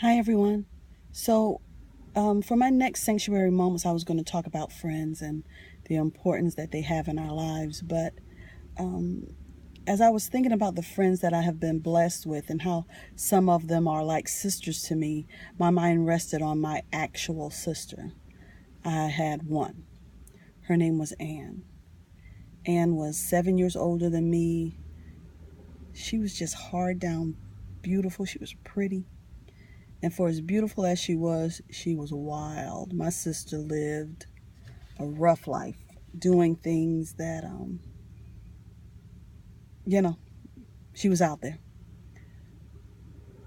Hi, everyone. So, for my next sanctuary moments, I was going to talk about friends and the importance that they have in our lives. But as I was thinking about the friends that I have been blessed with and how some of them are like sisters to me, my mind rested on my actual sister. I had one. Her name was Anne. Anne was 7 years older than me. She was just hard down beautiful. She was pretty. And for as beautiful as she was wild. My sister lived a rough life, doing things that, you know, she was out there.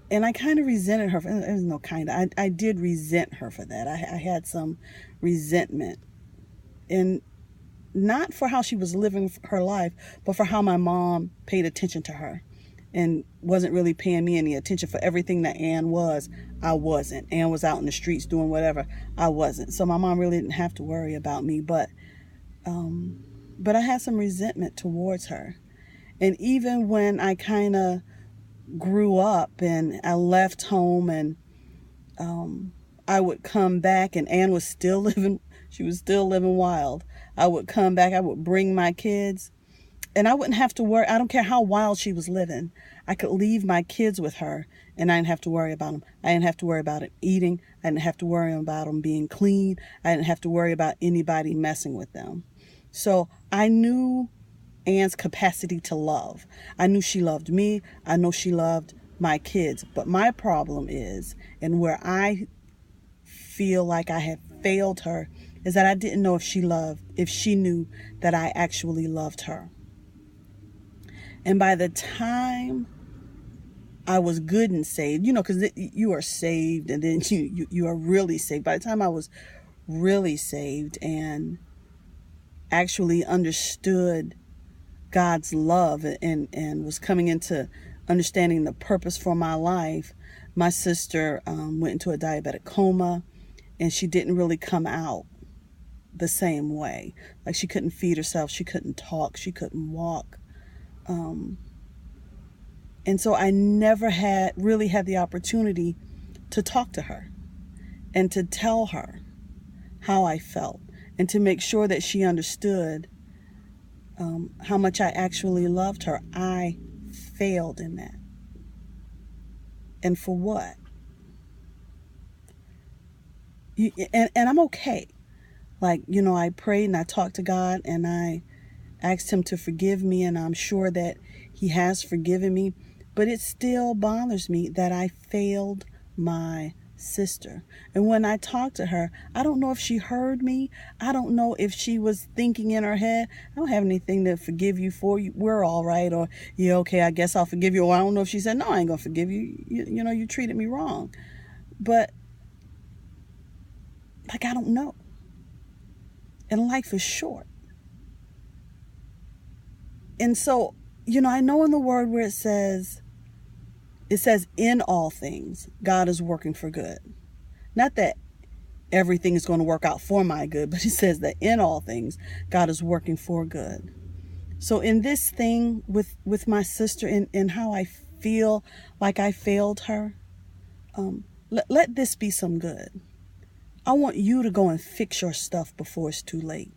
And I kind of resented her. There's no kind of, I did resent her for that. I had some resentment. And not for how she was living her life, but for how my mom paid attention to her and wasn't really paying me any attention for everything that Ann was. I wasn't. Ann was out in the streets doing whatever. I wasn't. So my mom really didn't have to worry about me. But I had some resentment towards her. And even when I kind of grew up and I left home and I would come back and Ann was still living, she was still living wild. I would come back, I would bring my kids, and I wouldn't have to worry. I don't care how wild she was living. I could leave my kids with her and I didn't have to worry about them. I didn't have to worry about them eating. I didn't have to worry about them being clean. I didn't have to worry about anybody messing with them. So I knew Anne's capacity to love. I knew she loved me. I know she loved my kids. But my problem is, and where I feel like I had failed her, is that I didn't know if she knew that I actually loved her. And by the time I was good and saved, because you are saved and then you are really saved. By the time I was really saved and actually understood God's love and was coming into understanding the purpose for my life, my sister went into a diabetic coma and she didn't really come out the same way. Like she couldn't feed herself, she couldn't talk, she couldn't walk. And so I never really had the opportunity to talk to her and to tell her how I felt and to make sure that she understood how much I actually loved her. I failed in that. And for what? And I'm okay. Like, I prayed and I talked to God and I asked him to forgive me, and I'm sure that he has forgiven me. But it still bothers me that I failed my sister. And when I talked to her, I don't know if she heard me. I don't know if she was thinking in her head, I don't have anything to forgive you for. We're all right. Or, yeah, okay, I guess I'll forgive you. Or I don't know if she said, no, I ain't going to forgive you. You treated me wrong. But, like, I don't know. And life is short. And so, I know in the word where it says in all things, God is working for good. Not that everything is going to work out for my good, but it says that in all things, God is working for good. So in this thing with my sister and how I feel like I failed her, let this be some good. I want you to go and fix your stuff before it's too late.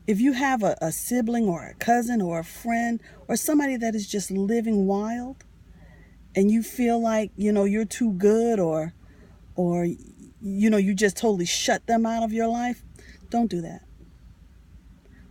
If you have a sibling or a cousin or a friend or somebody that is just living wild and you feel like, you're too good or you just totally shut them out of your life, don't do that.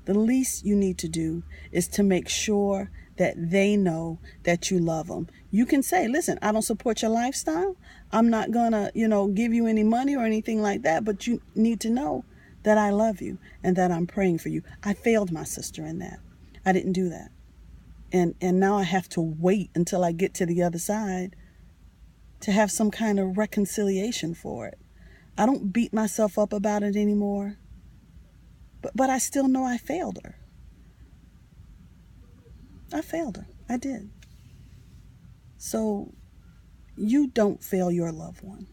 The least you need to do is to make sure that they know that you love them. You can say, listen, I don't support your lifestyle. I'm not going to, give you any money or anything like that, but you need to know that I love you and that I'm praying for you. I failed my sister in that. I didn't do that. And now I have to wait until I get to the other side to have some kind of reconciliation for it. I don't beat myself up about it anymore. But I still know I failed her. I failed her. I did. So you don't fail your loved one.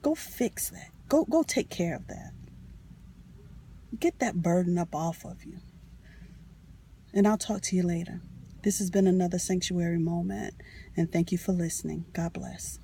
Go fix that. Go take care of that. Get that burden up off of you. And I'll talk to you later. This has been another sanctuary moment, and thank you for listening. God bless.